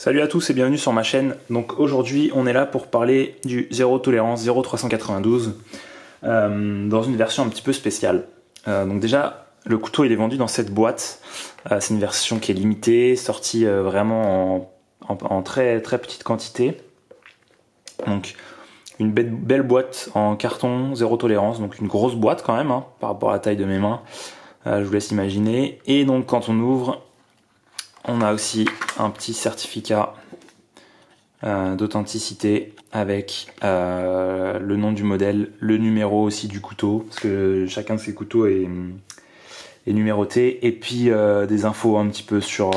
Salut à tous et bienvenue sur ma chaîne. Donc aujourd'hui on est là pour parler du zéro tolérance 0392 dans une version un petit peu spéciale. Donc déjà le couteau il est vendu dans cette boîte. C'est une version qui est limitée, sortie vraiment en très très petite quantité. Donc une belle boîte en carton zéro tolérance, donc une grosse boîte quand même hein, par rapport à la taille de mes mains. Je vous laisse imaginer. Et donc quand on ouvre, on a aussi un petit certificat d'authenticité avec le nom du modèle, le numéro aussi du couteau, parce que chacun de ces couteaux est numéroté, et puis des infos un petit peu sur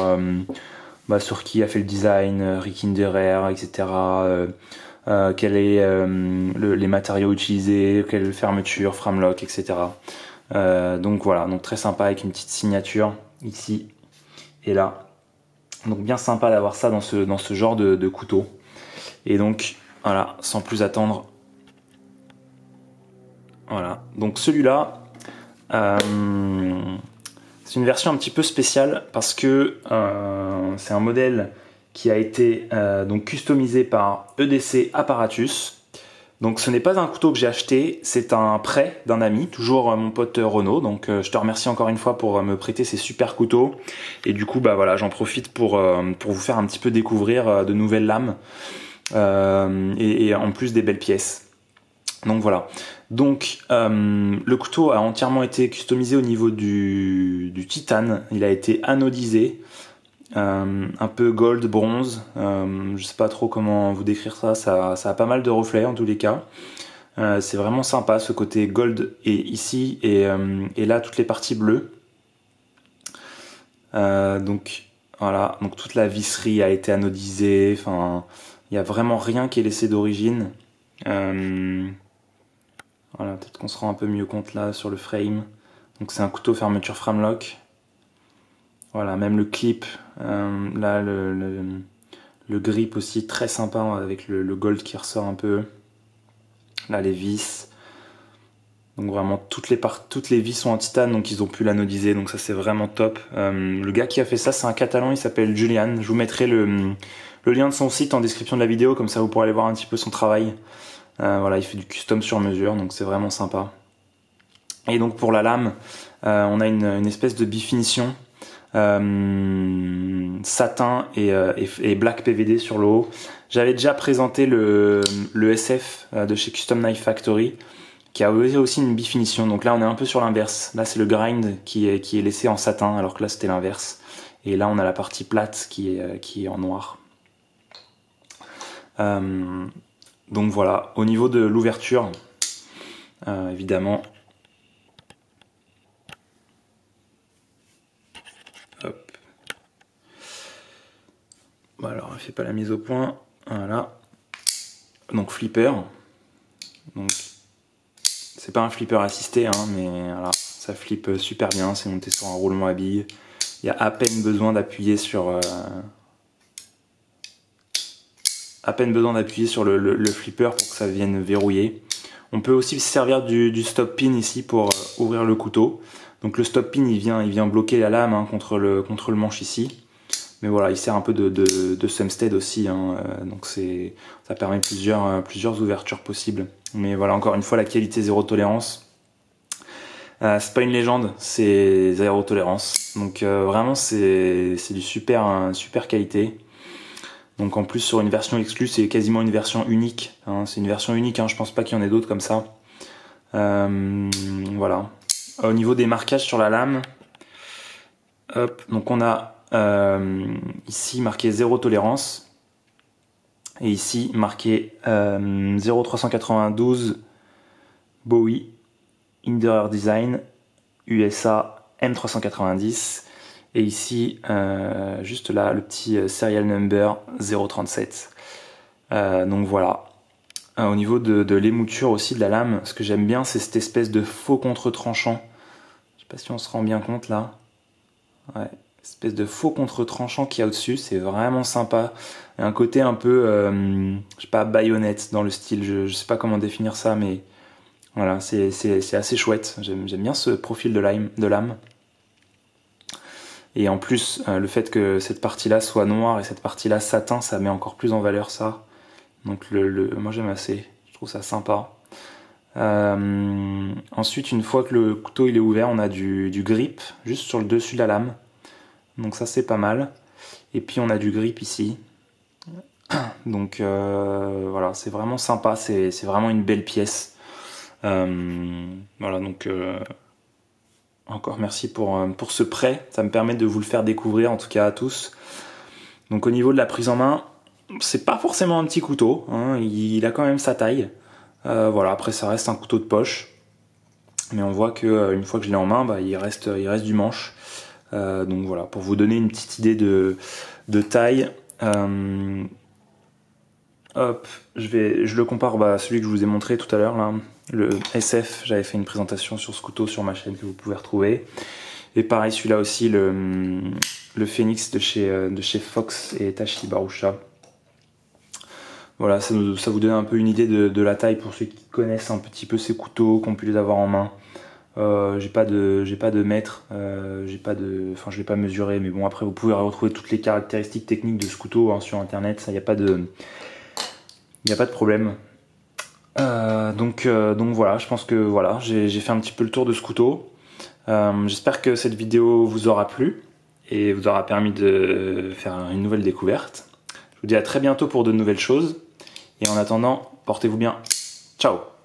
qui a fait le design, Rick Hinderer, etc. Quels est les matériaux utilisés, quelle fermeture, framelock, etc. Donc voilà, donc très sympa avec une petite signature ici et là. Donc bien sympa d'avoir ça dans ce genre de couteau. Et donc voilà, sans plus attendre, voilà. Donc celui-là, c'est une version un petit peu spéciale parce que c'est un modèle qui a été donc customisé par EDC Apparatus. Donc ce n'est pas un couteau que j'ai acheté, c'est un prêt d'un ami, toujours mon pote Renaud. Donc je te remercie encore une fois pour me prêter ces super couteaux. Et du coup bah voilà, j'en profite pour vous faire un petit peu découvrir de nouvelles lames et en plus des belles pièces. Donc voilà. Donc le couteau a entièrement été customisé au niveau du titane. Il a été anodisé. Un peu gold, bronze, je sais pas trop comment vous décrire ça a pas mal de reflets en tous les cas. C'est vraiment sympa ce côté gold et ici et là toutes les parties bleues. Donc voilà, donc toute la visserie a été anodisée, enfin il n'y a vraiment rien qui est laissé d'origine. Voilà, peut-être qu'on se rend un peu mieux compte là sur le frame. Donc c'est un couteau fermeture framelock. Voilà, même le clip, là le grip aussi très sympa avec le gold qui ressort un peu. Là les vis, donc vraiment toutes les vis sont en titane, donc ils ont pu l'anodiser, donc ça c'est vraiment top. Le gars qui a fait ça c'est un Catalan, il s'appelle Julian. Je vous mettrai le lien de son site en description de la vidéo, comme ça vous pourrez aller voir un petit peu son travail. Voilà, il fait du custom sur mesure, donc c'est vraiment sympa. Et donc pour la lame, on a une espèce de bifinition. Satin et black PVD sur le haut. J'avais déjà présenté le SF de chez Custom Knife Factory qui a aussi une bifinition. Donc là on est un peu sur l'inverse. Là c'est le grind qui est laissé en satin alors que là c'était l'inverse. Et là on a la partie plate qui est en noir. Donc voilà, au niveau de l'ouverture, évidemment. Hop. Bon, alors elle fait pas la mise au point, voilà. Donc flipper, donc c'est pas un flipper assisté, hein, mais voilà, ça flippe super bien, c'est monté sur un roulement à billes. Il y a à peine besoin d'appuyer sur le flipper pour que ça vienne verrouiller. On peut aussi se servir du stop pin ici pour ouvrir le couteau. Donc le stop pin il vient bloquer la lame hein, contre le manche ici. Mais voilà, il sert un peu de Sumstead aussi, hein, donc ça permet plusieurs ouvertures possibles. Mais voilà, encore une fois, la qualité zéro tolérance. C'est pas une légende, c'est zéro tolérance. Donc vraiment, c'est du super qualité. Donc en plus sur une version exclue, c'est quasiment une version unique. Hein, c'est une version unique, hein, je pense pas qu'il y en ait d'autres comme ça. Voilà. Au niveau des marquages sur la lame, hop, donc on a ici marqué zéro tolérance et ici marqué 0392 Bowie Hinderer Design USA M390 et ici juste là le petit serial number 037. Donc voilà. Au niveau de l'émouture aussi de la lame, ce que j'aime bien c'est cette espèce de faux contre-tranchant. Je sais pas si on se rend bien compte là. Ouais. Espèce de faux contre-tranchant qu'il y a au-dessus, c'est vraiment sympa. Il y a un côté un peu, je sais pas, baïonnette dans le style, je sais pas comment définir ça, mais voilà, c'est assez chouette. J'aime bien ce profil de lame. Et en plus, le fait que cette partie-là soit noire et cette partie-là satin, ça met encore plus en valeur ça. Donc moi j'aime assez, je trouve ça sympa. Ensuite, une fois que le couteau il est ouvert, on a du grip juste sur le dessus de la lame. Donc ça c'est pas mal. Et puis on a du grip ici. Donc voilà, c'est vraiment sympa, c'est vraiment une belle pièce. Voilà, donc encore merci pour ce prêt, ça me permet de vous le faire découvrir en tout cas à tous. Donc au niveau de la prise en main, c'est pas forcément un petit couteau, hein, il a quand même sa taille. Voilà, après ça reste un couteau de poche. Mais on voit que une fois que je l'ai en main, bah, il reste du manche. Donc voilà, pour vous donner une petite idée de taille. Hop, je le compare à celui que je vous ai montré tout à l'heure, là, le SF. J'avais fait une présentation sur ce couteau sur ma chaîne que vous pouvez retrouver. Et pareil, celui-là aussi, le Phoenix de chez Fox et Tachi Barusha. Voilà, ça vous donne un peu une idée de la taille pour ceux qui connaissent un petit peu ces couteaux, qu'on peut les avoir en main. J'ai pas de mètre, enfin je l'ai pas mesuré, mais bon après vous pouvez retrouver toutes les caractéristiques techniques de ce couteau hein, sur internet, ça y a pas de problème. Donc voilà, je pense que voilà, j'ai fait un petit peu le tour de ce couteau. J'espère que cette vidéo vous aura plu et vous aura permis de faire une nouvelle découverte. Je vous dis à très bientôt pour de nouvelles choses et en attendant, portez-vous bien. Ciao!